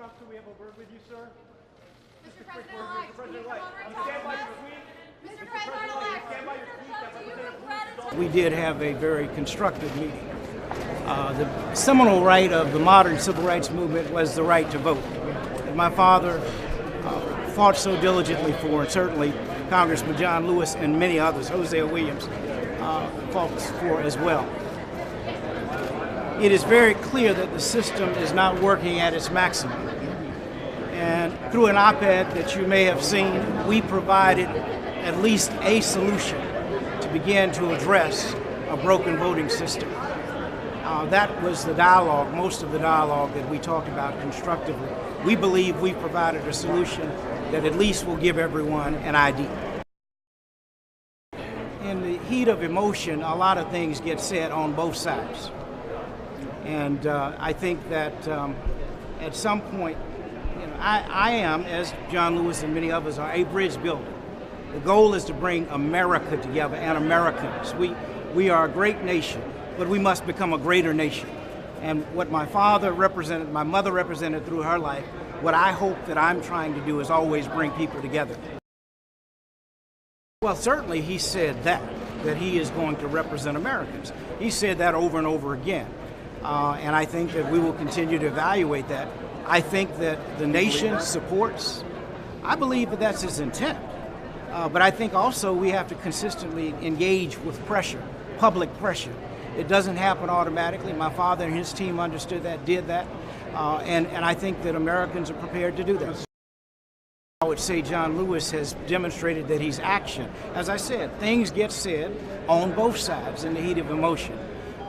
enough so we have a word with you, sir? Mr. President-elect, can you come over and talk to us? Mr. President-elect, we did have a very constructive meeting. The seminal right of the modern civil rights movement was the right to vote. And my father fought so diligently for, and certainly Congressman John Lewis and many others, Hosea Williams, fought for as well. It is very clear that the system is not working at its maximum. And through an op-ed that you may have seen, we provided at least a solution to begin to address a broken voting system. That was the dialogue, most of the dialogue that we talked about constructively. We believe we've provided a solution that at least will give everyone an ID. In the heat of emotion, a lot of things get said on both sides. And I think that at some point, I am, as John Lewis and many others are, a bridge builder. The goal is to bring America together and Americans. We are a great nation, but we must become a greater nation. And what my father represented, my mother represented through her life, what I hope that I'm trying to do is always bring people together. Well, certainly he said that he is going to represent Americans. He said that over and over again. And I think that we will continue to evaluate that. I think that the nation supports, I believe that that's his intent. But I think also we have to consistently engage with pressure, public pressure. It doesn't happen automatically. My father and his team understood that, did that, and I think that Americans are prepared to do that. I would say John Lewis has demonstrated that he's action. As I said, things get said on both sides in the heat of emotion.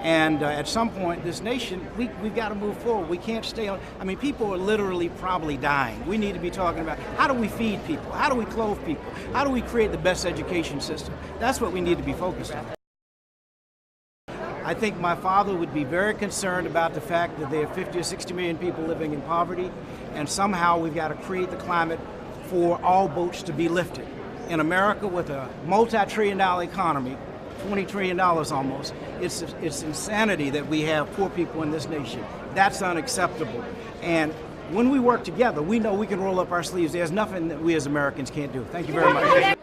And at some point, this nation, we've got to move forward. We can't stay on. I mean, people are literally probably dying. We need to be talking about how do we feed people? How do we clothe people? How do we create the best education system? That's what we need to be focused on. I think my father would be very concerned about the fact that there are 50 or 60 million people living in poverty, and somehow we've got to create the climate for all boats to be lifted. In America, with a multi-trillion-dollar economy, $20 trillion almost, it's insanity that we have poor people in this nation. That's unacceptable. And when we work together, we know we can roll up our sleeves. There's nothing that we as Americans can't do. Thank you very much.